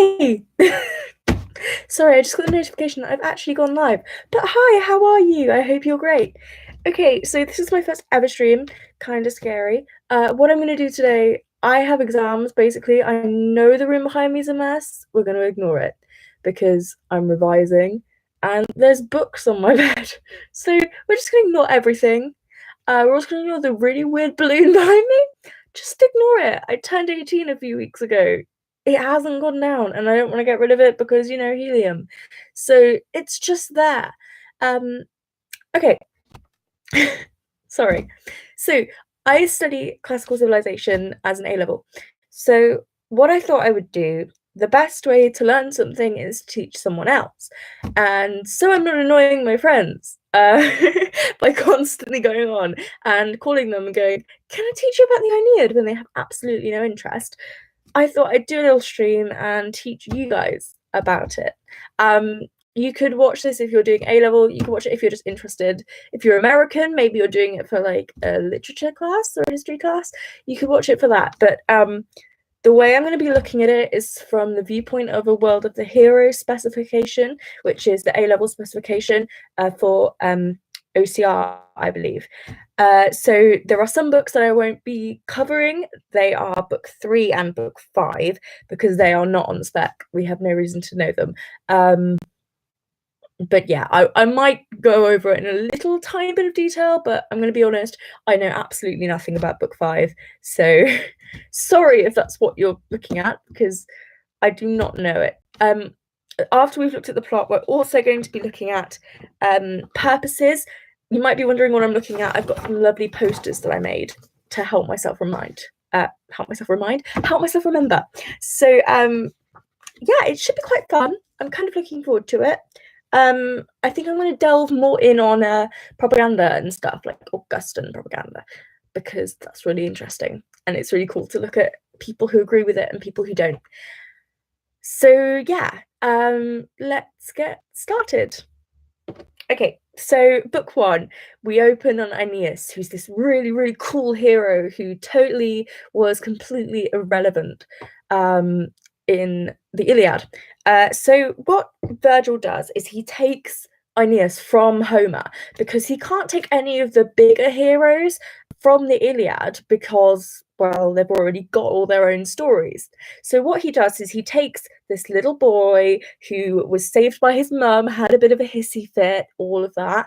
Hey! Sorry, I just got the notification that I've actually gone live. But hi, how are you? I hope you're great. Okay, so this is my first ever stream. Kind of scary. What I'm going to do today, I have exams, basically. I know the room behind me is a mess. We're going to ignore it because I'm revising and there's books on my bed. So we're just going to ignore everything. We're also going to ignore the really weird balloon behind me. Just ignore it. I turned 18 a few weeks ago. It hasn't gone down and I don't want to get rid of it because, helium. So it's just there. Okay. Sorry. So I study classical civilization as an A level. So what I thought I would do, the best way to learn something is to teach someone else. And so I'm not annoying my friends by constantly going on and calling them and going, can I teach you about the Aeneid when they have absolutely no interest? I thought I'd do a little stream and teach you guys about it. You could watch this if you're doing A level. You can watch it if you're just interested. If you're American, maybe you're doing it for like a literature class or a history class. You could watch it for that. But the way I'm going to be looking at it is from the viewpoint of a world of the hero specification, which is the A level specification for OCR, I believe. So there are some books that I won't be covering. They are book 3 and book 5 because they are not on the spec. We have no reason to know them. But yeah, I might go over it in a little tiny bit of detail, but I'm going to be honest, I know absolutely nothing about book 5. So sorry if that's what you're looking at, because I do not know it. After we've looked at the plot, we're also going to be looking at purposes. You might be wondering what I'm looking at. I've got some lovely posters that I made to help myself remember. So yeah, it should be quite fun. I'm kind of looking forward to it. I think I'm going to delve more in on propaganda and stuff, like Augustan propaganda, because that's really interesting and it's really cool to look at people who agree with it and people who don't. So yeah, let's get started. Okay, so book 1, we open on Aeneas, who's this really, really cool hero who totally was completely irrelevant in the Iliad. So what Virgil does is he takes Aeneas from Homer because he can't take any of the bigger heroes from the Iliad because, well, they've already got all their own stories. So what he does is he takes this little boy who was saved by his mum, had a bit of a hissy fit, all of that.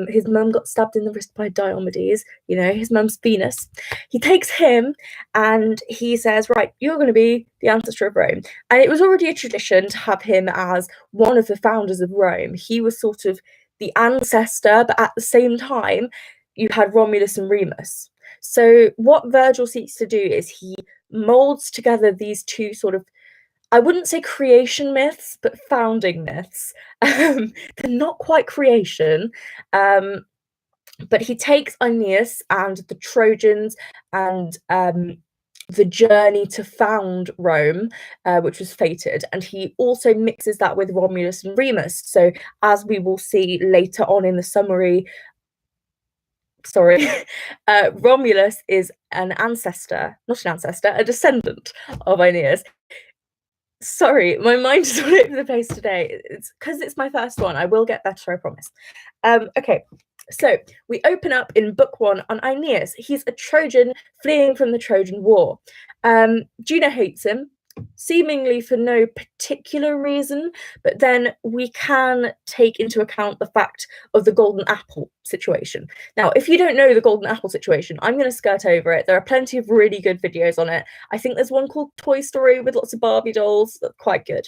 His mum got stabbed in the wrist by Diomedes, his mum's Venus. He takes him and he says, right, you're going to be the ancestor of Rome. And it was already a tradition to have him as one of the founders of Rome. He was sort of the ancestor, but at the same time, you had Romulus and Remus. So what Virgil seeks to do is he molds together these two sort of, I wouldn't say creation myths, but founding myths. They're not quite creation, but he takes Aeneas and the Trojans and the journey to found Rome, which was fated, and he also mixes that with Romulus and Remus. So as we will see later on in the summary, Romulus is a descendant of Aeneas. Sorry, my mind is all over the place today. It's because it's my first one. I will get better, I promise. Okay, so we open up in book 1 on Aeneas. He's a Trojan fleeing from the Trojan War. Juno hates him, seemingly for no particular reason, but then we can take into account the fact of the golden apple situation. Now, if you don't know the golden apple situation, I'm going to skirt over it. There are plenty of really good videos on it. I think there's one called Toy Story with lots of Barbie dolls. That's quite good.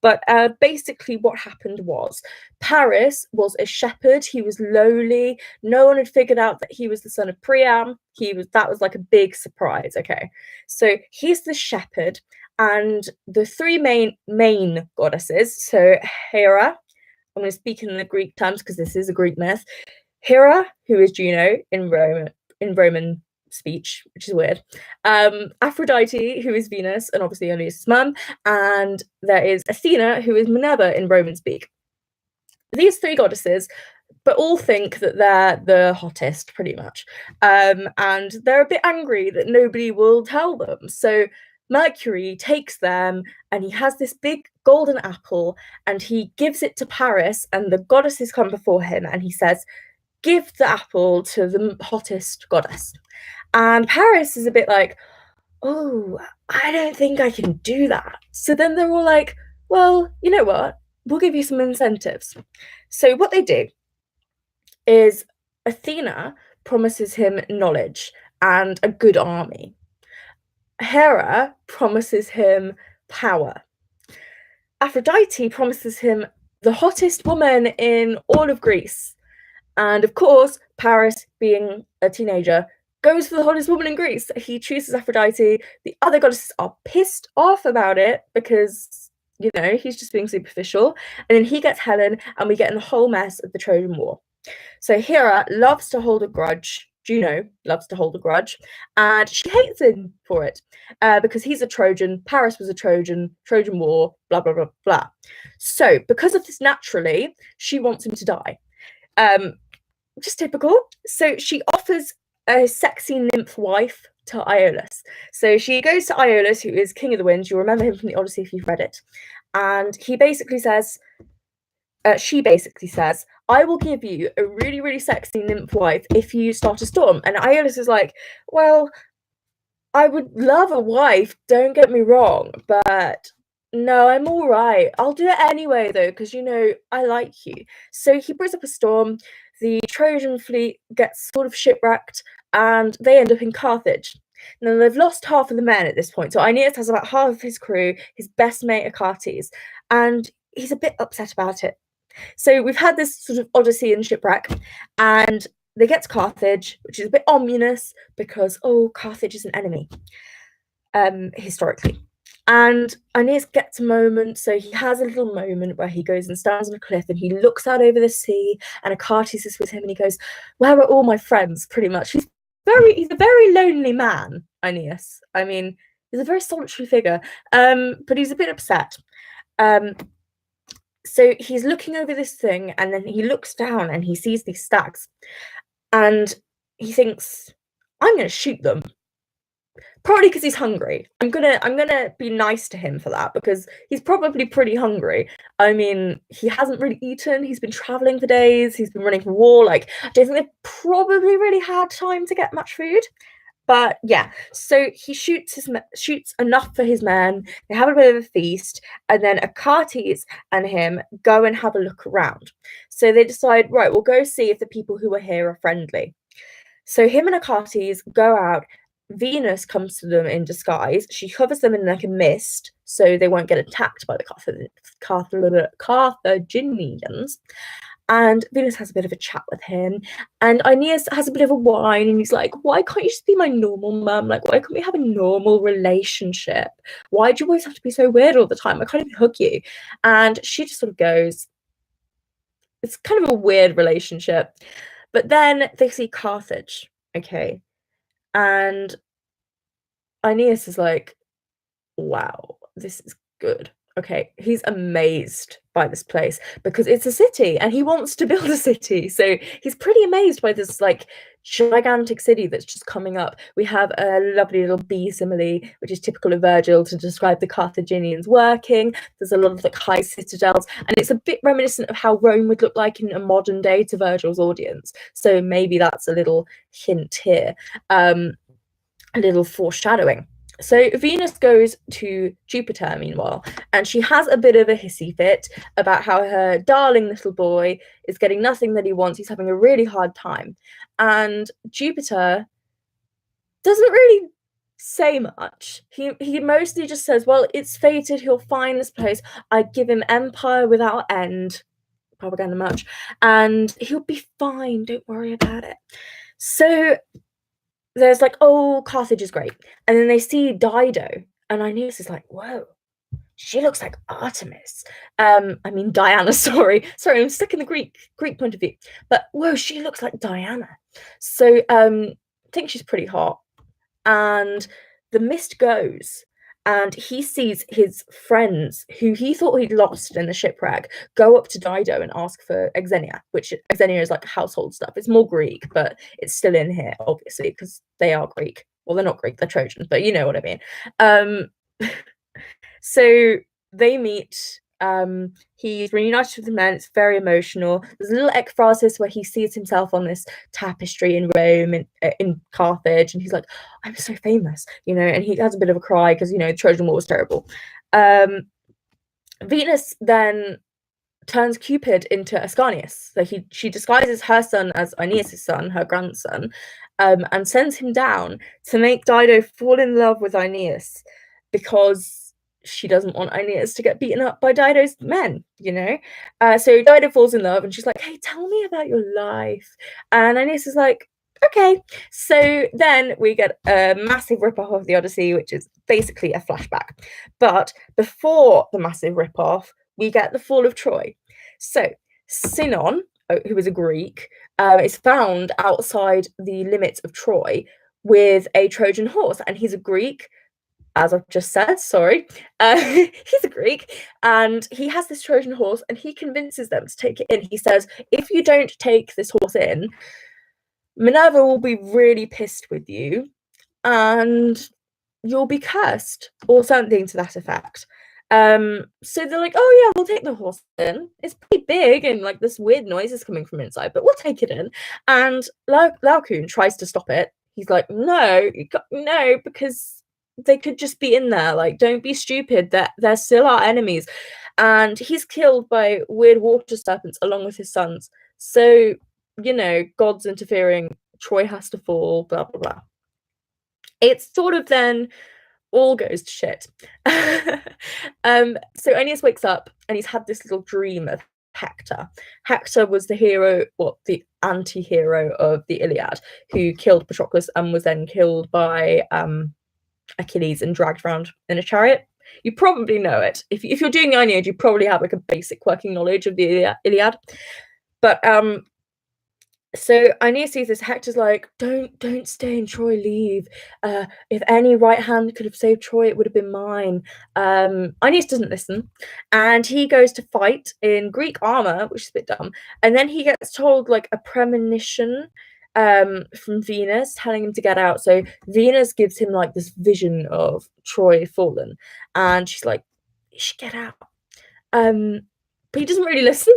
But basically what happened was Paris was a shepherd. He was lowly. No one had figured out that he was the son of Priam. That was like a big surprise. Okay, so he's the shepherd. And the 3 main goddesses, so Hera, I'm going to speak in the Greek terms because this is a Greek myth. Hera, who is Juno in Roman speech, which is weird. Aphrodite, who is Venus, and obviously Aeneas' mum. And there is Athena, who is Minerva in Roman speak. These 3 goddesses, but all think that they're the hottest, pretty much. And they're a bit angry that nobody will tell them. So Mercury takes them and he has this big golden apple and he gives it to Paris, and the goddesses come before him and he says, give the apple to the hottest goddess. And Paris is a bit like, oh, I don't think I can do that. So then they're all like, well, you know what? We'll give you some incentives. So what they do is Athena promises him knowledge and a good army. Hera promises him power. Aphrodite promises him the hottest woman in all of Greece. And of course, Paris, being a teenager, goes for the hottest woman in Greece. He chooses Aphrodite. The other goddesses are pissed off about it because, you know, he's just being superficial. And then he gets Helen, and we get in the whole mess of the Trojan War. So Hera loves to hold a grudge. Juno loves to hold a grudge, and she hates him for it because he's a Trojan, Paris was a Trojan, Trojan War, blah, blah, blah, blah. So because of this, naturally, she wants him to die. Just typical. So she offers a sexy nymph wife to Aeolus. So she goes to Aeolus, who is king of the winds. You'll remember him from the Odyssey if you've read it. And he basically says, she basically says, I will give you a really, really sexy nymph wife if you start a storm. And Aeolus is like, well, I would love a wife, don't get me wrong, but no, I'm all right. I'll do it anyway, though, because, you know, I like you. So he brings up a storm. The Trojan fleet gets sort of shipwrecked, and they end up in Carthage. Now, they've lost half of the men at this point. So Aeneas has about half of his crew, his best mate, Achates, and he's a bit upset about it. So we've had this sort of odyssey and shipwreck, and they get to Carthage, which is a bit ominous because, oh, Carthage is an enemy, historically. And Aeneas gets a moment, so he has a little moment where he goes and stands on a cliff and he looks out over the sea, and Achates is with him, and he goes, where are all my friends, pretty much. He's a very lonely man, Aeneas. I mean, he's a very solitary figure, but he's a bit upset. So he's looking over this thing, and then he looks down and he sees these stags, and he thinks, I'm going to shoot them. Probably because he's hungry. I'm gonna be nice to him for that, because he's probably pretty hungry. I mean, he hasn't really eaten. He's been traveling for days. He's been running from war. Like, I don't think they've probably really had time to get much food. But yeah, so he shoots enough for his men. They have a bit of a feast, and then Achates and him go and have a look around. So they decide, right, we'll go see if the people who are here are friendly. So him and Achates go out. Venus comes to them in disguise. She covers them in like a mist so they won't get attacked by the Carthaginians. And Venus has a bit of a chat with him, and Aeneas has a bit of a whine, and he's like, why can't you just be my normal mum? Like, why can't we have a normal relationship? Why do you always have to be so weird all the time? I can't even hug you. And she just sort of goes, it's kind of a weird relationship. But then they see Carthage, okay? And Aeneas is like, wow, this is good. Okay, he's amazed by this place because it's a city and he wants to build a city. So he's pretty amazed by this like gigantic city that's just coming up. We have a lovely little bee simile, which is typical of Virgil to describe the Carthaginians working. There's a lot of like high citadels, and it's a bit reminiscent of how Rome would look like in a modern day to Virgil's audience. So maybe that's a little hint here, a little foreshadowing. So Venus goes to Jupiter, meanwhile, and she has a bit of a hissy fit about how her darling little boy is getting nothing that he wants. He's having a really hard time. And Jupiter doesn't really say much. He mostly just says, well, it's fated, he'll find this place. I give him empire without end. Propaganda much. And he'll be fine. Don't worry about it. So there's like, oh, Carthage is great. And then they see Dido, and Aeneas is like, whoa, she looks like Artemis. I mean, Diana, sorry, I'm stuck in the Greek point of view. But whoa, she looks like Diana. So I think she's pretty hot. And the mist goes, and he sees his friends who he thought he'd lost in the shipwreck go up to Dido and ask for Xenia, which Xenia is like household stuff. It's more Greek, but it's still in here, obviously, because they are Greek. Well, they're not Greek, they're Trojans, but you know what I mean. So they meet. He's reunited with the men. It's very emotional. There's a little ekphrasis where he sees himself on this tapestry in Rome, in Carthage, and he's like, "I'm so famous," and he has a bit of a cry because the Trojan War was terrible. Venus then turns Cupid into Ascanius. So she disguises her son as Aeneas' son, her grandson, and sends him down to make Dido fall in love with Aeneas because she doesn't want Aeneas to get beaten up by Dido's men, So Dido falls in love and she's like, "Hey, tell me about your life." And Aeneas is like, "Okay." So then we get a massive ripoff of the Odyssey, which is basically a flashback. But before the massive ripoff, we get the fall of Troy. So Sinon, who is a Greek, is found outside the limits of Troy with a Trojan horse, and he's a Greek, as I've just said. Sorry, he's a Greek, and he has this Trojan horse, and he convinces them to take it in. He says, "If you don't take this horse in, Minerva will be really pissed with you, and you'll be cursed," or something to that effect. So they're like, "Oh yeah, we'll take the horse in. It's pretty big and like this weird noise is coming from inside, but we'll take it in." And Laocoon tries to stop it. He's like, "No, no, because they could just be in there. Like, don't be stupid. They're still our enemies." And he's killed by weird water serpents along with his sons. So, gods interfering, Troy has to fall, blah blah blah. It's sort of then all goes to shit. So Aeneas wakes up and he's had this little dream of Hector. Hector was the hero, the anti-hero of the Iliad, who killed Patroclus and was then killed by Achilles and dragged around in a chariot. You probably know it. If you're doing the Aeneid, you probably have like a basic working knowledge of the Iliad. But so Aeneas sees this. Hector's like, don't stay in Troy, leave. If any right hand could have saved Troy, it would have been mine. Aeneas doesn't listen, and he goes to fight in Greek armor, which is a bit dumb. And then he gets told like a premonition from Venus telling him to get out. So Venus gives him like this vision of Troy fallen, and she's like, "You should get out." But he doesn't really listen.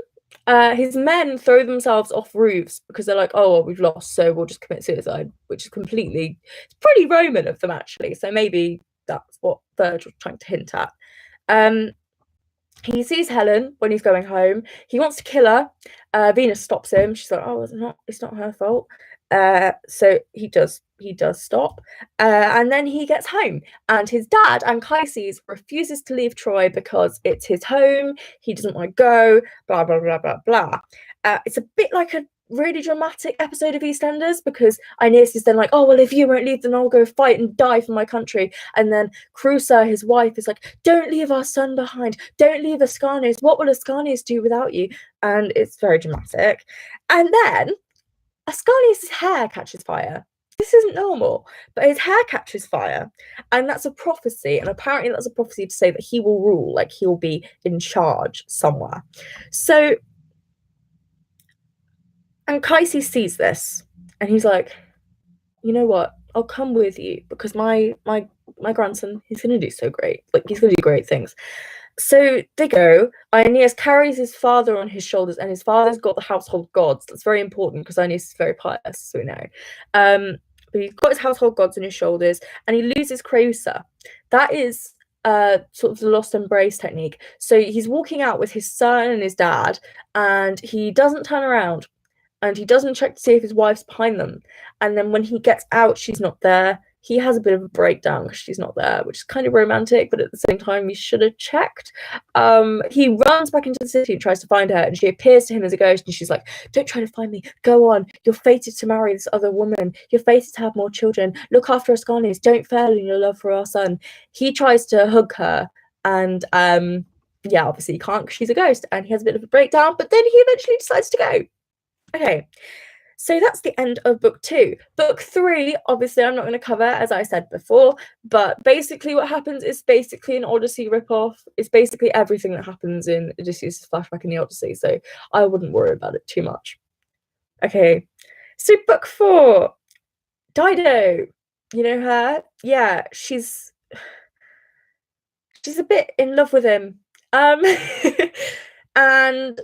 His men throw themselves off roofs because they're like, "Oh, well, we've lost, so we'll just commit suicide," which is it's pretty Roman of them, actually. So maybe that's what Virgil's trying to hint at. He sees Helen when he's going home. He wants to kill her. Venus stops him. She's like, "Oh, it's not her fault." So he does stop. And then he gets home, and his dad, Anchises, refuses to leave Troy because it's his home. He doesn't want to go, blah, blah, blah, blah, blah. It's a bit like a really dramatic episode of EastEnders because Aeneas is then like, "Oh, well, if you won't leave, then I'll go fight and die for my country." And then Creusa, his wife, is like, "Don't leave our son behind. Don't leave Ascanius. What will Ascanius do without you?" And it's very dramatic. And then Ascanius' hair catches fire. This isn't normal, but his hair catches fire, and that's a prophecy. And apparently, that's a prophecy to say that he will rule, like he will be in charge somewhere. So Anchises sees this, and he's like, "You know what? I'll come with you because my grandson, he's going to do so great. Like he's going to do great things." So they go. Aeneas carries his father on his shoulders, and his father's got the household gods. That's very important because Aeneas is very pious, so we know. But he's got his household gods on his shoulders, and he loses Creusa. That is sort of the lost embrace technique. So he's walking out with his son and his dad, and he doesn't turn around, and he doesn't check to see if his wife's behind them. And then when he gets out, she's not there. He has a bit of a breakdown because she's not there, which is kind of romantic, but at the same time, he should have checked. He runs back into the city and tries to find her, and she appears to him as a ghost, and she's like, "Don't try to find me. Go on. You're fated to marry this other woman. You're fated to have more children. Look after Ascanius. Don't fail in your love for our son." He tries to hug her, and yeah, obviously he can't because she's a ghost, and he has a bit of a breakdown, but then he eventually decides to go. Okay. So that's the end of book 2. Book 3, obviously, I'm not going to cover, as I said before, but basically what happens is basically an Odyssey ripoff. It's basically everything that happens in Odysseus' flashback in the Odyssey, so I wouldn't worry about it too much. Okay, so book 4, Dido. You know her? Yeah, she's she's a bit in love with him. And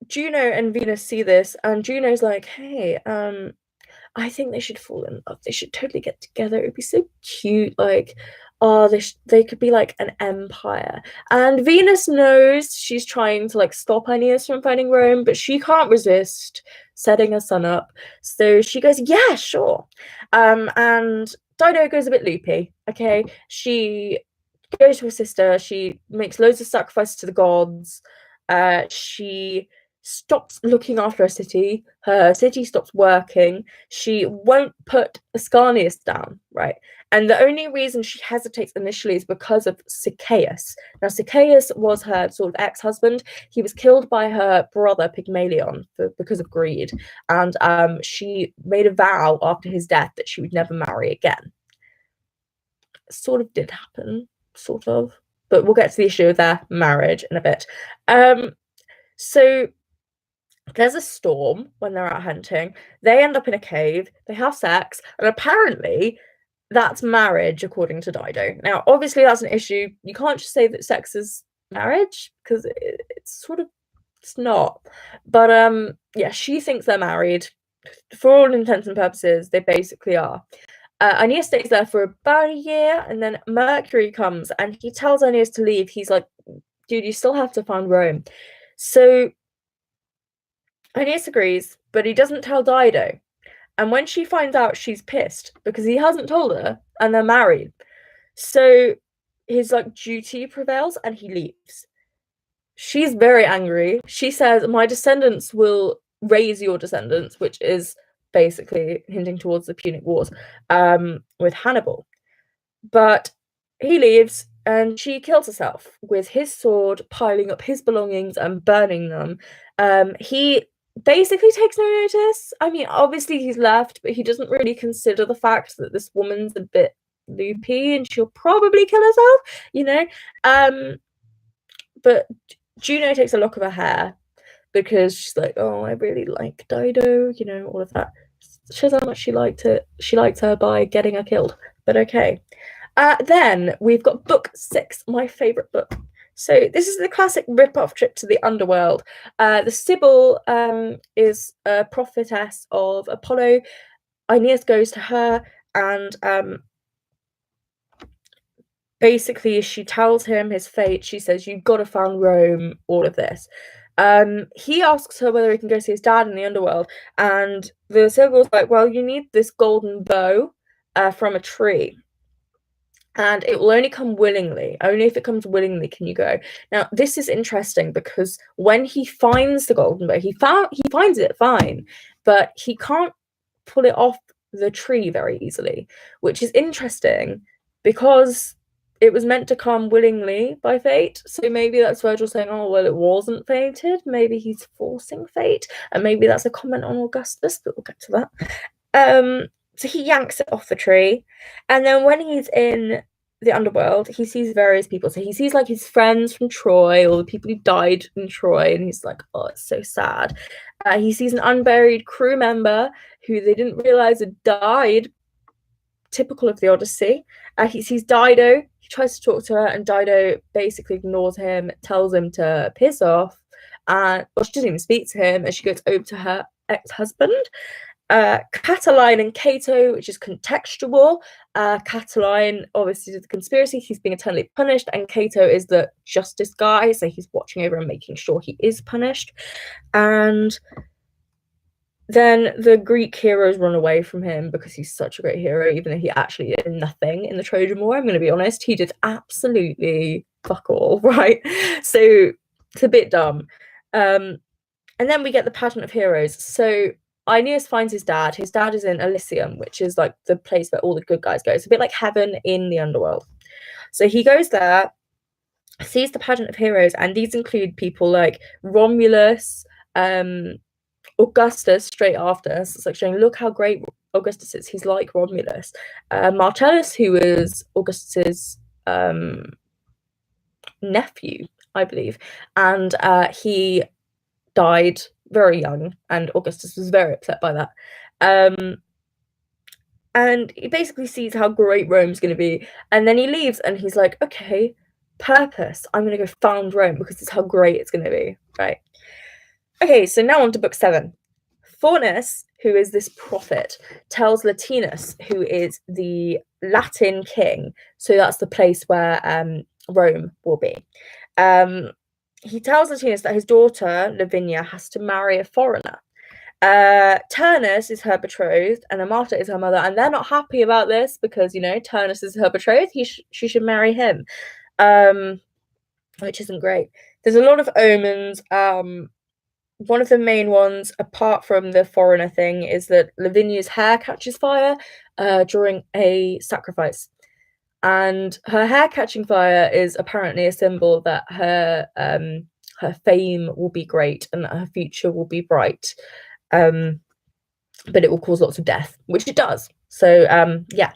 Juno and Venus see this, and Juno's like, hey, I think they should fall in love. They should totally get together. It'd be so cute. Like, oh, they could be like an empire. And Venus knows she's trying to like stop Aeneas from finding Rome, but she can't resist setting her son up. So she goes, yeah, sure. And Dido goes a bit loopy. Okay, she goes to her sister. She makes loads of sacrifices to the gods. She stops looking after her city. Her city stops working. She won't put Ascanius down, right? And the only reason she hesitates initially is because of Sichaeus. Now, Sichaeus was her sort of ex-husband. He was killed by her brother Pygmalion because of greed. And she made a vow after his death that she would never marry again. Sort of did happen, sort of. But we'll get to the issue of their marriage in a bit. So there's a storm when they're out hunting. They end up in a cave. They have sex. And apparently that's marriage, according to Dido. Now, obviously, that's an issue. You can't just say that sex is marriage because it's sort of, it's not. But yeah, she thinks they're married. For all intents and purposes, they basically are. Aeneas stays there for about a year, and then Mercury comes and he tells Aeneas to leave. He's like, dude, you still have to find Rome. So Aeneas agrees, but he doesn't tell Dido. And when she finds out, she's pissed because he hasn't told her and they're married. So his like duty prevails and he leaves. She's very angry. She says, my descendants will raise your descendants, which is basically hinting towards the Punic Wars with Hannibal. But he leaves and she kills herself with his sword, piling up his belongings and burning them. He basically takes no notice. I mean, obviously he's left, but he doesn't really consider the fact that this woman's a bit loopy and she'll probably kill herself, you know. But Juno takes a lock of her hair because she's like, oh, I really like Dido, you know, all of that. Shows how much she liked it. She liked her by getting her killed. But okay. Then we've got book 6, my favourite book. So this is the classic rip-off trip to the Underworld. The Sibyl is a prophetess of Apollo. Aeneas goes to her and basically she tells him his fate. She says, you've got to find Rome, all of this. He asks her whether he can go see his dad in the Underworld, and the Sibyl's like, well, you need this golden bow from a tree. And it will only come willingly. Only if it comes willingly can you go. Now, this is interesting because when he finds the golden bow, he finds it fine, but he can't pull it off the tree very easily, which is interesting because it was meant to come willingly by fate. So maybe that's Virgil saying, oh, well, it wasn't fated. Maybe he's forcing fate. And maybe that's a comment on Augustus, but we'll get to that. So he yanks it off the tree. And then when he's in the Underworld, he sees various people. So he sees like his friends from Troy, or the people who died in Troy. And he's like, oh, it's so sad. He sees an unburied crew member who they didn't realize had died. Typical of the Odyssey. He sees Dido. He tries to talk to her, and Dido basically ignores him, tells him to piss off. Well, she doesn't even speak to him, and she goes over to her ex-husband. Catiline and Cato, which is contextual. Catiline obviously did the conspiracy, he's being eternally punished, and Cato is the justice guy, so he's watching over and making sure he is punished. And then the Greek heroes run away from him because he's such a great hero, even though he actually did nothing in the Trojan War. I'm going to be honest, he did absolutely fuck all, right? So it's a bit dumb. And then we get the pageant of heroes. So Aeneas finds his dad. His dad is in Elysium, which is like the place where all the good guys go. It's a bit like heaven in the Underworld. So he goes there, sees the pageant of heroes, and these include people like Romulus, Augustus straight after. So it's like showing, look how great Augustus is. He's like Romulus. Marcellus, who is Augustus's nephew, I believe, and he died very young, and Augustus was very upset by that. And he basically sees how great Rome's going to be, and then he leaves, and he's like, okay, purpose. I'm going to go found Rome because it's how great it's going to be, right? Okay, so now on to book 7. Faunus, who is this prophet, tells Latinus, who is the Latin king, so that's the place where Rome will be. He tells Latinus that his daughter, Lavinia, has to marry a foreigner. Turnus is her betrothed, and Amata is her mother, and they're not happy about this because, you know, Turnus is her betrothed. She should marry him, which isn't great. There's a lot of omens. One of the main ones, apart from the foreigner thing, is that Lavinia's hair catches fire during a sacrifice. And her hair catching fire is apparently a symbol that her fame will be great and that her future will be bright. But it will cause lots of death, which it does. So, yeah.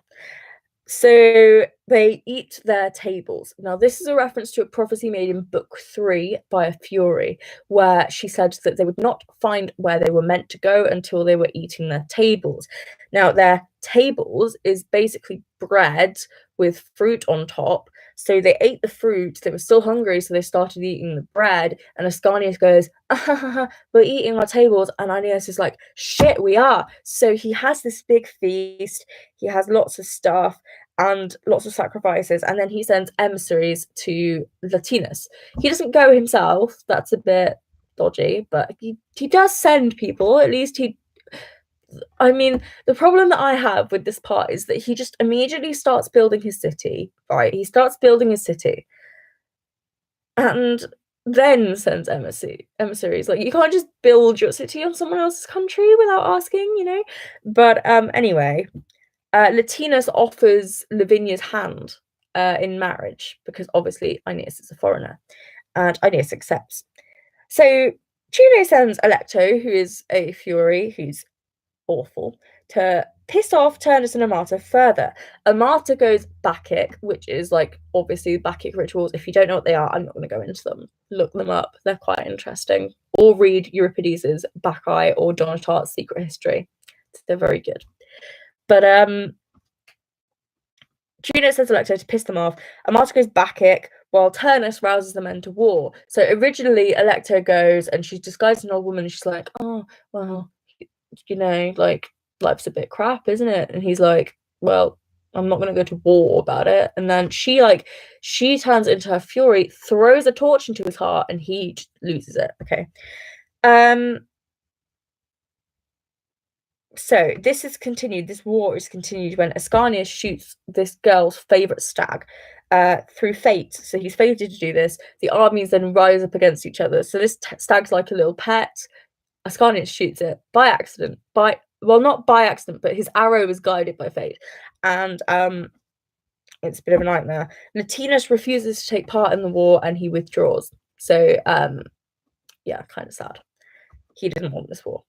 So they eat their tables. Now, this is a reference to a prophecy made in book 3 by a Fury, where she said that they would not find where they were meant to go until they were eating their tables. Now, their tables is basically bread with fruit on top. So they ate the fruit, they were still hungry, so they started eating the bread, and Ascanius goes, we're eating our tables, and Aeneas is like, shit, we are. So he has this big feast, he has lots of stuff, and lots of sacrifices, and then he sends emissaries to Latinus. He doesn't go himself, that's a bit dodgy, but he does send people. At least I mean, the problem that I have with this part is that he just immediately starts building his city, right? He starts building his city and then sends emissaries. Like, you can't just build your city on someone else's country without asking, you know? But anyway, Latinus offers Lavinia's hand in marriage because obviously Aeneas is a foreigner, and Aeneas accepts. So Juno sends Alecto, who is a Fury, who's awful, to piss off Turnus and Amata further. Amata goes Bacchic, which is like obviously Bacchic rituals. If you don't know what they are, I'm not going to go into them. Look them up. They're quite interesting. Or read Euripides' Bacchae or John Tart's Secret History. They're very good. But Juno sends Alecto to piss them off. Amata goes Bacchic, while Turnus rouses the men to war. So originally Alecto goes and she's disguised as an old woman and she's like, oh, well, you know, like, life's a bit crap, isn't it? And he's like, well, I'm not going to go to war about it. And then she turns into her fury, throws a torch into his heart, and he loses it. Okay. So this is continued. This war is continued when Ascanius shoots this girl's favorite stag through fate. So he's fated to do this. The armies then rise up against each other. So this stag's like a little pet. Ascanius shoots it by accident. Not by accident, but his arrow is guided by fate. And it's a bit of a nightmare. Latinus refuses to take part in the war and he withdraws. So yeah, kind of sad. He didn't want this war.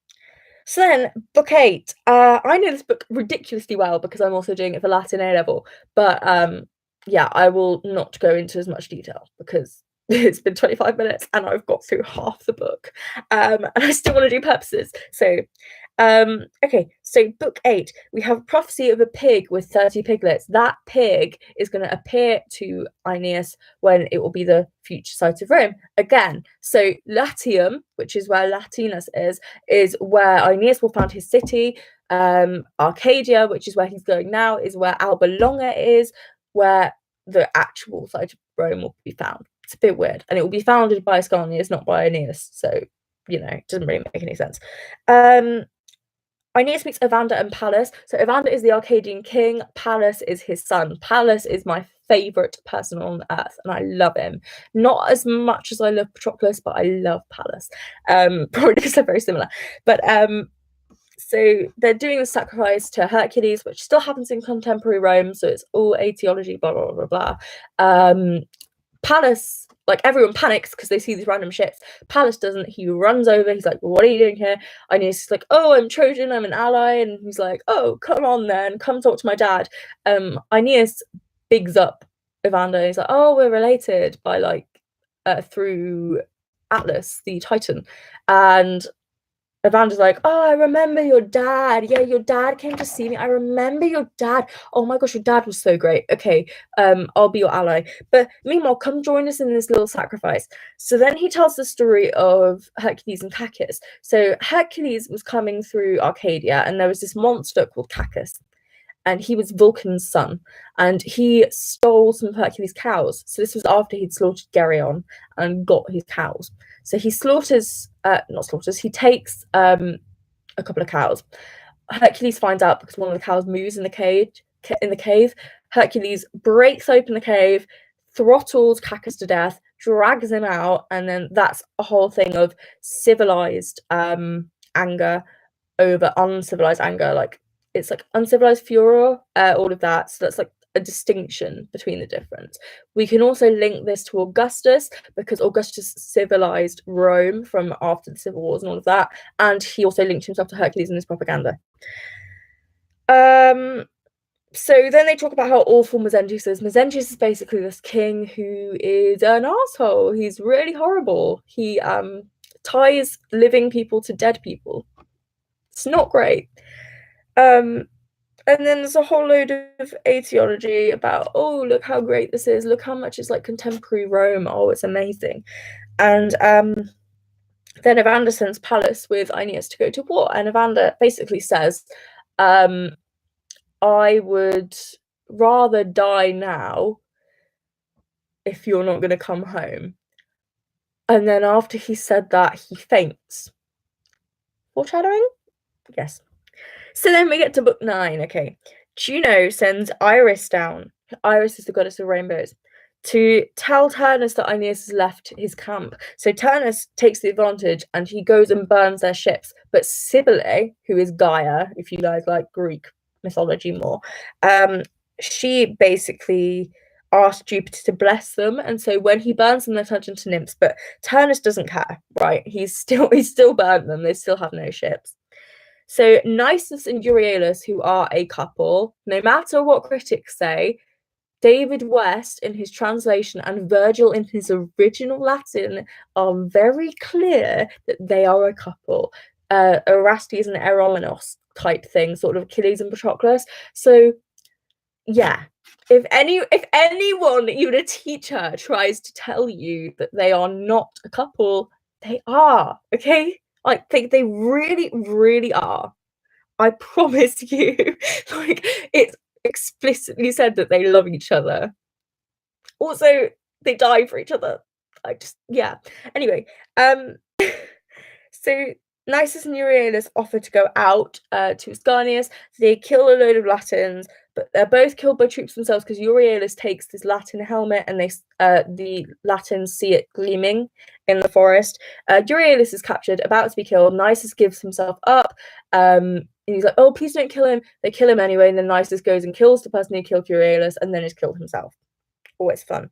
So then, book 8. I know this book ridiculously well because I'm also doing it for Latin A level. But yeah, I will not go into as much detail because it's been 25 minutes and I've got through half the book. And I still want to do purposes. So, okay, so book 8, we have a prophecy of a pig with 30 piglets. That pig is going to appear to Aeneas when it will be the future site of Rome again. So Latium, which is where Latinus is where Aeneas will found his city. Arcadia, which is where he's going now, is where Alba Longa is, where the actual site of Rome will be found. It's a bit weird, and it will be founded by Ascanius, not by Aeneas. So, you know, it doesn't really make any sense. Aeneas meets Evander and Pallas. So Evander is the Arcadian king. Pallas is his son. Pallas is my favourite person on earth, and I love him. Not as much as I love Patroclus, but I love Pallas. Probably because they're very similar. But so they're doing the sacrifice to Hercules, which still happens in contemporary Rome. So it's all aetiology, blah, blah, blah, blah. Pallas, like, everyone panics because they see these random ships. Pallas doesn't. He runs over. He's like, what are you doing here? Aeneas is like, oh, I'm Trojan. I'm an ally. And he's like, oh, come on then. Come talk to my dad. Aeneas bigs up Evander. He's like, oh, we're related by, like, through Atlas, the Titan. And Evander's like, oh, I remember your dad. Yeah, your dad came to see me. I remember your dad. Oh my gosh, your dad was so great. Okay, I'll be your ally. But meanwhile, come join us in this little sacrifice. So then he tells the story of Hercules and Pacus. So Hercules was coming through Arcadia, and there was this monster called Cacus. And he was Vulcan's son, and he stole some of Hercules' cows. So this was after he'd slaughtered Geryon and got his cows. So he he takes a couple of cows. Hercules finds out because one of the cows moves in the cave. Hercules breaks open the cave, throttles Cacus to death, drags him out, and then that's a whole thing of civilized anger over uncivilized anger. Like, it's like uncivilized furor, all of that. So that's like a distinction between the difference. We can also link this to Augustus, because Augustus civilized Rome from after the civil wars and all of that, and he also linked himself to Hercules in his propaganda. So then they talk about how awful Mezentius is. Mezentius is basically this king who is an asshole. He's really horrible. He ties living people to dead people. It's not great. And then there's a whole load of aetiology about, oh, look how great this is. Look how much it's like contemporary Rome. Oh, it's amazing. And then Evander sends Pallas with Aeneas to go to war. And Evander basically says, I would rather die now if you're not going to come home. And then after he said that, he faints. Foreshadowing? Yes. So then we get to book 9. Okay. Juno sends Iris down. Iris is the goddess of rainbows, to tell Turnus that Aeneas has left his camp. So Turnus takes the advantage and he goes and burns their ships. But Cybele, who is Gaia, if you like Greek mythology more, she basically asked Jupiter to bless them, and so when he burns them, they're turned into nymphs. But Turnus doesn't care, right? He's still burnt them. They still have no ships. So Nisus and Euryalus, who are a couple, no matter what critics say, David West in his translation and Virgil in his original Latin are very clear that they are a couple. Orestes and Eromenos type thing, sort of Achilles and Patroclus. So yeah, if anyone, even a teacher, tries to tell you that they are not a couple, they are, okay? Like, they really, really are. I promise you. Like, it's explicitly said that they love each other. Also, they die for each other. Yeah. Anyway, so Nisus and Euryalus offer to go out to Ascanius. They kill a load of Latins, but they're both killed by troops themselves, because Euryalus takes this Latin helmet and the Latins see it gleaming in the forest. Euryalus is captured, about to be killed. Nisus gives himself up. And he's like, oh, please don't kill him. They kill him anyway, and then Nisus goes and kills the person who killed Euryalus and then is killed himself. Always fun.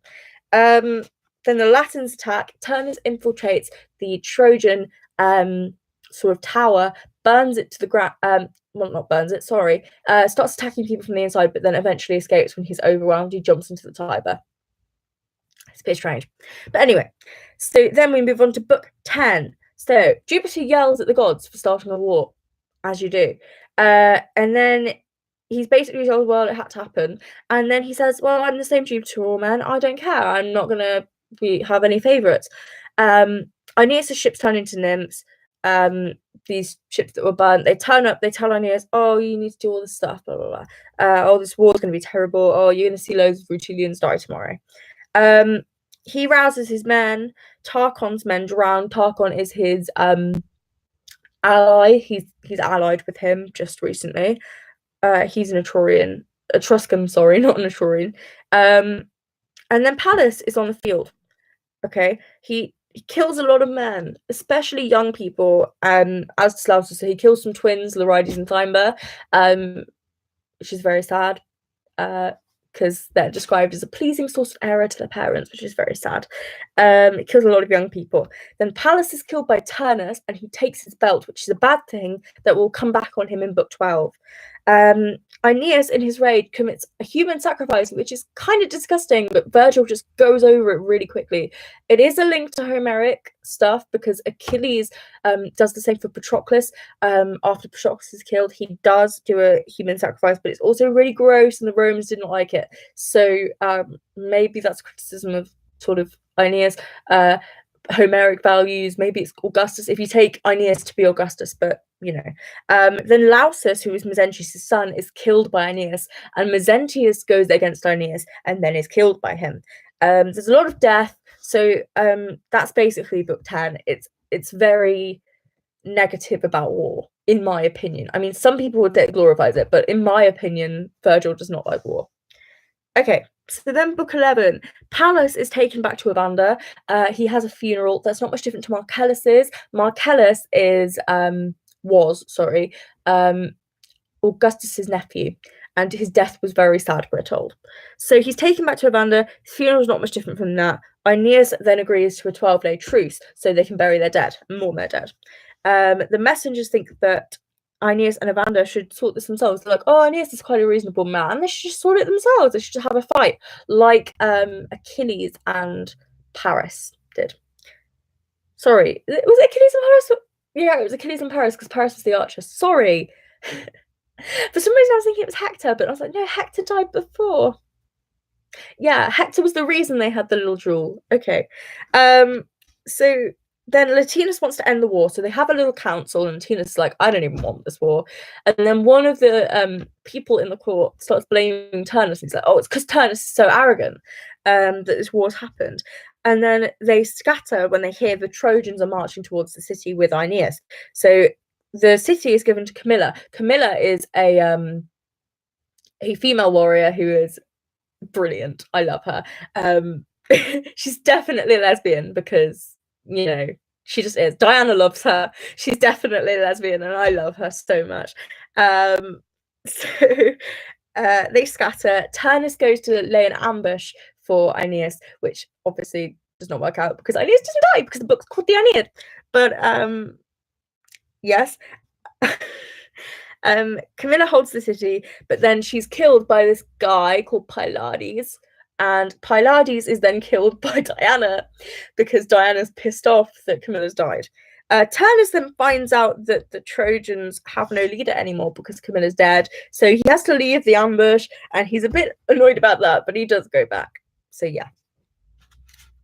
Then the Latins attack. Turnus infiltrates the Trojan sort of tower, burns it to the ground. Well, not burns it, sorry. Starts attacking people from the inside, but then eventually escapes when he's overwhelmed. He jumps into the Tiber. It's a bit strange. But anyway, so then we move on to book 10. So Jupiter yells at the gods for starting a war, as you do. And then he's basically told, well, it had to happen. And then he says, well, I'm the same Jupiter, all man. I don't care. I'm not going to have any favourites. Aeneas' ships turn into nymphs. These ships that were burnt, they turn up, they tell Aeneas, oh, you need to do all this stuff, blah, blah, blah. Oh, this war's going to be terrible. Oh, you're going to see loads of Rutulians die tomorrow. He rouses his men. Tarchon's men drown. Tarchon is his ally. He's allied with him just recently. He's an Etruscan, sorry, not an Etrurian. And then Pallas is on the field. Okay, he kills a lot of men, especially young people. As Slaughter, so he kills some twins, Larides and Thymber, which is very sad, because they're described as a pleasing source of error to their parents, which is very sad. It kills a lot of young people. Then Pallas is killed by Turnus, and he takes his belt, which is a bad thing that will come back on him in book 12. Aeneas, in his rage, commits a human sacrifice, which is kind of disgusting, but Virgil just goes over it really quickly. It is a link to Homeric stuff because Achilles does the same for Patroclus. After Patroclus is killed, he does do a human sacrifice, but it's also really gross, and the Romans did not like it. So maybe that's criticism of sort of Aeneas. Homeric values, maybe it's Augustus, if you take Aeneas to be Augustus, but you know. Then Lausus, who is Mezentius' son, is killed by Aeneas, and Mezentius goes against Aeneas and then is killed by him. There's a lot of death, so that's basically book 10. It's very negative about war, in my opinion. I mean, some people would glorifies it, but in my opinion, Virgil does not like war. Okay, so then book 11, Pallas is taken back to Evander. He has a funeral that's not much different to Marcellus's. Marcellus was Augustus's nephew, and his death was very sad, we're told. So he's taken back to Evander. His funeral is not much different from that. Aeneas then agrees to a 12-day truce so they can bury their dead, mourn their dead. The messengers think that Aeneas and Evander should sort this themselves. They're like, oh, Aeneas is quite a reasonable man. They should just sort it themselves. They should just have a fight, like Achilles and Paris did. Sorry, was it Achilles and Paris? Yeah, it was Achilles and Paris because Paris was the archer. Sorry. For some reason, I was thinking it was Hector, but I was like, no, Hector died before. Yeah, Hector was the reason they had the little duel. Okay. So then Latinus wants to end the war, so they have a little council, and Latinus is like, I don't even want this war. And then one of the people in the court starts blaming Turnus. He's like, oh, it's because Turnus is so arrogant that this war's happened. And then they scatter when they hear the Trojans are marching towards the city with Aeneas. So the city is given to Camilla. Camilla is a female warrior who is brilliant. I love her. She's definitely a lesbian because, you know, she just is. Diana loves her. She's definitely a lesbian, and I love her so much. They scatter. Turnus goes to lay an ambush for Aeneas, which obviously does not work out because Aeneas doesn't die because the book's called the Aeneid. But yes. Camilla holds the city, but then she's killed by this guy called Pylades, and Pylades is then killed by Diana because Diana's pissed off that Camilla's died. Turnus then finds out that the Trojans have no leader anymore because Camilla's dead, so he has to leave the ambush, and he's a bit annoyed about that, but he does go back. So yeah.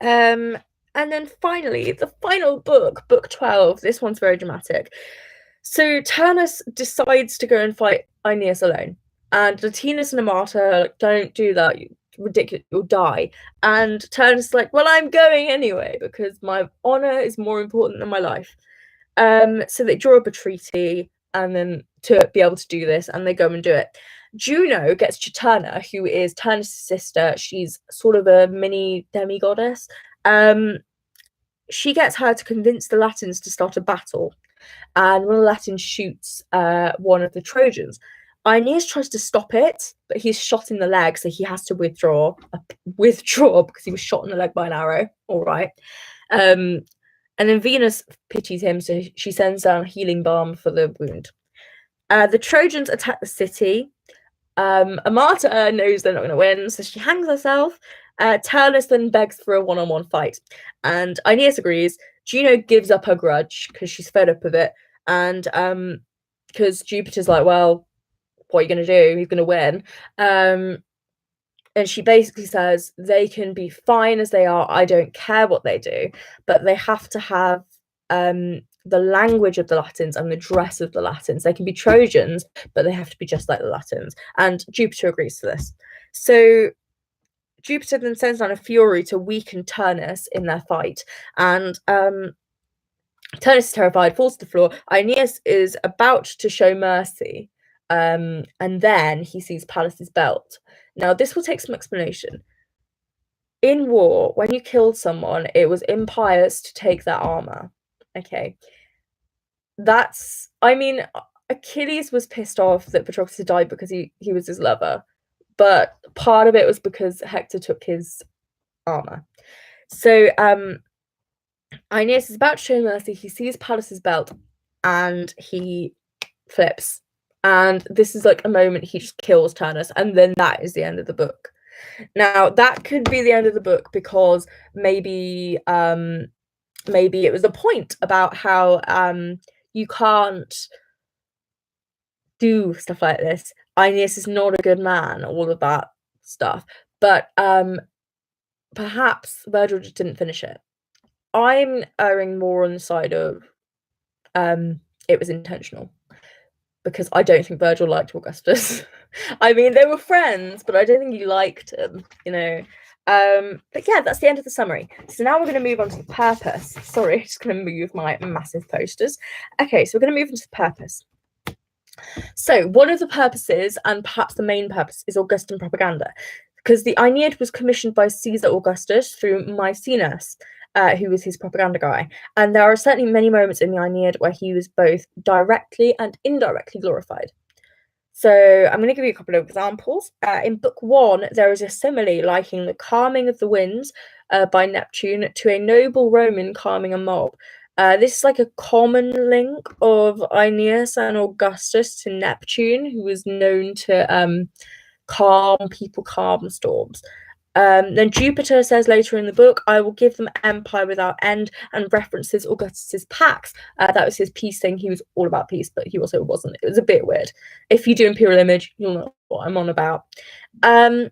And then finally, the final book, book 12, this one's very dramatic. So Turnus decides to go and fight Aeneas alone, and Latinus and Amata are like, don't do that, ridiculous, you'll die. And Turnus is like, well, I'm going anyway because my honor is more important than my life. So they draw up a treaty, and then to be able to do this, and they go and do it. Juno gets Juturna, who is Turnus' sister. She's sort of a mini demigoddess. She gets her to convince the Latins to start a battle, and one of the Latins shoots one of the Trojans. Aeneas tries to stop it, but he's shot in the leg, so he has to withdraw because he was shot in the leg by an arrow. All right. And then Venus pities him, so she sends down a healing balm for the wound. The Trojans attack the city. Amata knows they're not going to win, so she hangs herself. Turnus then begs for a one-on-one fight, and Aeneas agrees. Juno gives up her grudge because she's fed up with it, and because Jupiter's like, well, what are you going to do? He's going to win. And she basically says they can be fine as they are. I don't care what they do, but they have to have the language of the Latins and the dress of the Latins. They can be Trojans, but they have to be just like the Latins. And Jupiter agrees to this. So Jupiter then sends down a Fury to weaken Turnus in their fight. And Turnus is terrified, falls to the floor. Aeneas is about to show mercy. And then he sees Pallas's belt. Now, this will take some explanation. In war, when you killed someone, it was impious to take their armor. Okay. I mean, Achilles was pissed off that Patroclus had died because he was his lover. But part of it was because Hector took his armor. So Aeneas is about to show mercy. He sees Pallas's belt and he flips And this is like a moment he just kills Turnus, and then that is the end of the book. Now that could be the end of the book because maybe it was a point about how you can't do stuff like this. Aeneas is not a good man, all of that stuff. But perhaps Virgil just didn't finish it. I'm erring more on the side of it was intentional, because I don't think Virgil liked Augustus. I mean, they were friends, but I don't think he liked him, you know. But yeah, that's the end of the summary. So now we're going to move on to the purpose. Sorry, just going to move my massive posters. Okay, so we're going to move into the purpose. So one of the purposes, and perhaps the main purpose, is Augustan propaganda, because the Aeneid was commissioned by Caesar Augustus through Maecenas, who was his propaganda guy. And there are certainly many moments in the Aeneid where he was both directly and indirectly glorified. So I'm going to give you a couple of examples. In book 1, there is a simile likening the calming of the winds by Neptune to a noble Roman calming a mob. This is like a common link of Aeneas and Augustus to Neptune, who was known to calm people, calm storms. Then Jupiter says later in the book, I will give them empire without end, and references Augustus's Pax. That was his peace thing. He was all about peace, but he also wasn't. It was a bit weird. If you do Imperial Image, you'll know what I'm on about. In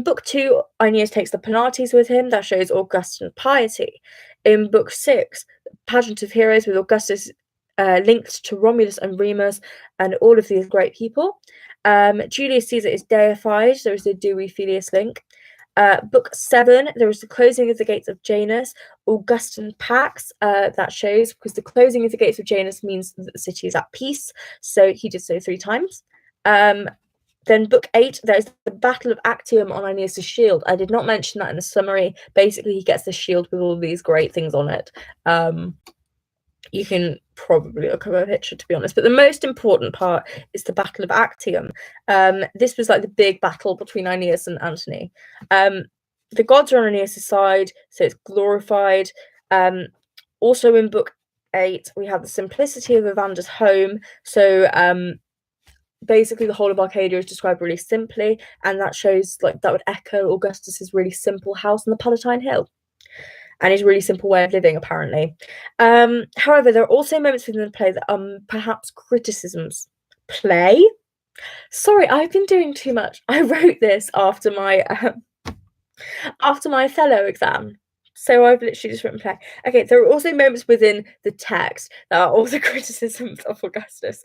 book 2, Aeneas takes the Penates with him. That shows Augustan piety. In book 6, Pageant of Heroes with Augustus linked to Romulus and Remus and all of these great people. Julius Caesar is deified. There is a Dewey Filius link. Book 7, there is the closing of the gates of Janus, Augustan Pax, that shows, because the closing of the gates of Janus means that the city is at peace, so he did so 3 times. Then book 8, there's the Battle of Actium on Aeneas' shield. I did not mention that in the summary. Basically, he gets the shield with all these great things on it. You can probably look at a picture, to be honest, but the most important part is the Battle of Actium. This was like the big battle between Aeneas and Antony. The gods are on Aeneas' side, so it's glorified. Also in book 8, we have the simplicity of Evander's home. So basically the whole of Arcadia is described really simply, and that shows, like, that would echo Augustus's really simple house on the Palatine Hill and his really simple way of living, apparently. However, there are also moments within the play that are perhaps criticisms. Play? Sorry, I've been doing too much. I wrote this after my Othello exam. So I've literally just written play. Okay, there are also moments within the text that are also criticisms of Augustus.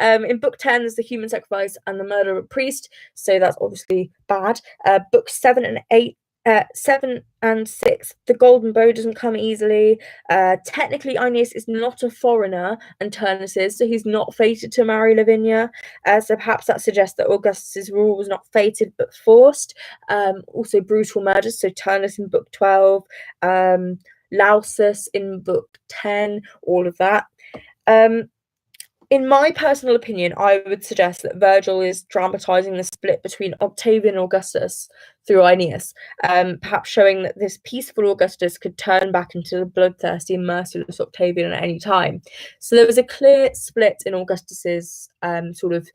In book 10, there's the human sacrifice and the murder of a priest, so that's obviously bad. Book 7 and 8, 7 and 6, the golden bow doesn't come easily. Technically, Aeneas is not a foreigner, and Turnus is, so he's not fated to marry Lavinia. So perhaps that suggests that Augustus's rule was not fated but forced. Also, brutal murders, so Turnus in book 12, Lausus in book 10, all of that. In my personal opinion, I would suggest that Virgil is dramatising the split between Octavian and Augustus through Aeneas, perhaps showing that this peaceful Augustus could turn back into the bloodthirsty and merciless Octavian at any time. So there was a clear split in Augustus's sort of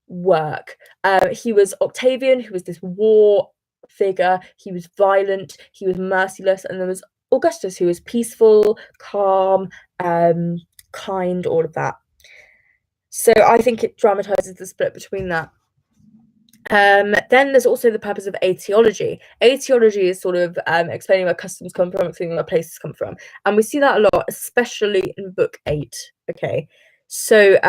work. He was Octavian, who was this war figure. He was violent, he was merciless, and there was Augustus, who was peaceful, calm, kind, all of that. So I think it dramatizes the split between that. Then there's also the purpose of aetiology. Aetiology is sort of explaining where customs come from, explaining where places come from. And we see that a lot, especially in book 8. Okay, so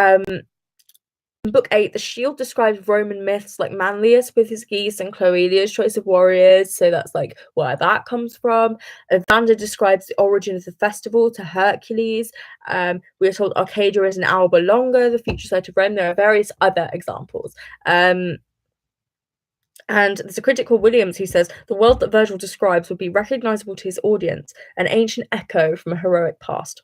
in book 8, the shield describes Roman myths like Manlius with his geese and Cloelia's choice of warriors, so that's like where that comes from. Evander describes the origin of the festival to Hercules. We are told Arcadia is an Alba Longa, the future site of Rome. There are various other examples. And there's a critic called Williams who says the world that Virgil describes would be recognizable to his audience, an ancient echo from a heroic past.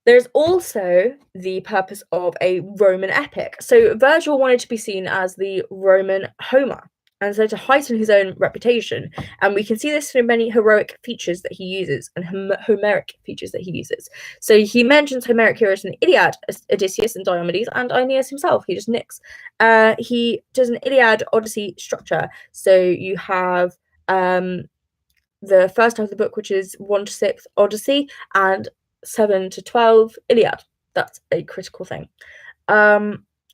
There's also the purpose of a Roman epic. So Virgil wanted to be seen as the Roman Homer. and so to heighten his own reputation. And we can see this through many heroic features that he uses and Homeric features that he uses. So he mentions Homeric heroes in the Iliad, Odysseus and Diomedes, and Aeneas himself. He just nicks. He does an Iliad Odyssey structure. So you have the first half of the book, which is 1 to 6 Odyssey, and 7 to 12 Iliad. That's a critical thing.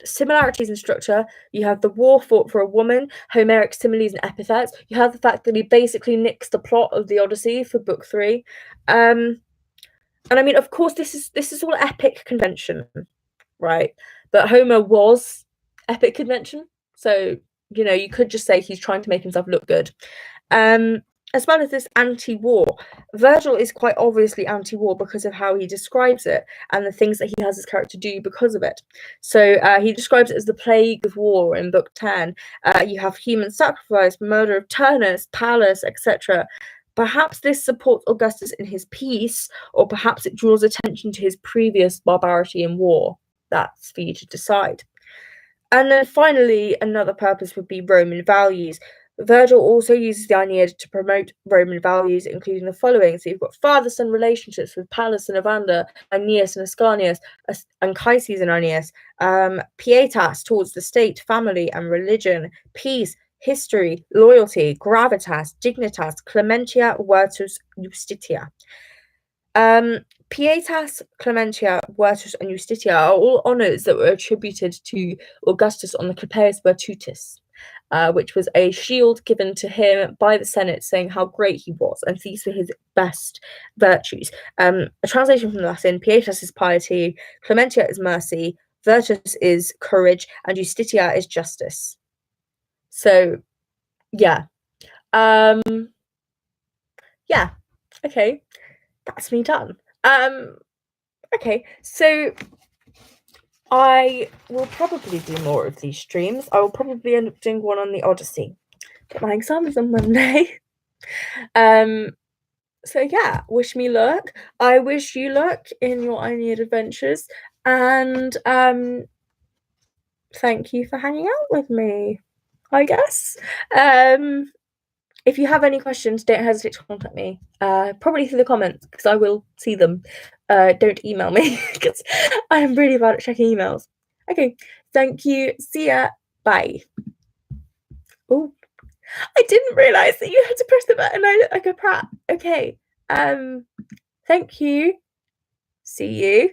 Similarities in structure, you have the war fought for a woman, Homeric similes and epithets. You have the fact that he basically nicks the plot of the Odyssey for book 3. And I mean, of course, this is all epic convention, right? But Homer was epic convention, so you know, you could just say he's trying to make himself look good. As well as this anti-war, Virgil is quite obviously anti-war because of how he describes it and the things that he has his character do because of it. So he describes it as the plague of war in book 10. You have human sacrifice, murder of Turnus, Pallas, etc. Perhaps this supports Augustus in his peace, or perhaps it draws attention to his previous barbarity in war. That's for you to decide. And then finally, another purpose would be Roman values. Virgil also uses the Aeneid to promote Roman values, including the following. So you've got father-son relationships with Pallas and Evander, Aeneas and Ascanius, Anchises and Aeneas, pietas towards the state, family, and religion, peace, history, loyalty, gravitas, dignitas, clementia, virtus, justitia. Pietas, clementia, virtus, and justitia are all honours that were attributed to Augustus on the Classical Virtutis, which was a shield given to him by the Senate saying how great he was, and these were his best virtues. A translation from Latin, pietas is piety, clementia is mercy, virtus is courage, and justitia is justice. So, yeah. Yeah, okay, that's me done. Okay, so I will probably do more of these streams. I will probably end up doing one on the Odyssey, but my exam is on Monday. So yeah, wish me luck. I wish you luck in your Aeneid adventures, and thank you for hanging out with me, I guess. If you have any questions, don't hesitate to contact me. Probably through the comments, because I will see them. Don't email me, because I am really bad at checking emails. Okay, thank you. See ya. Bye. Oh, I didn't realise that you had to press the button. I look like a prat. Okay. Thank you. See you.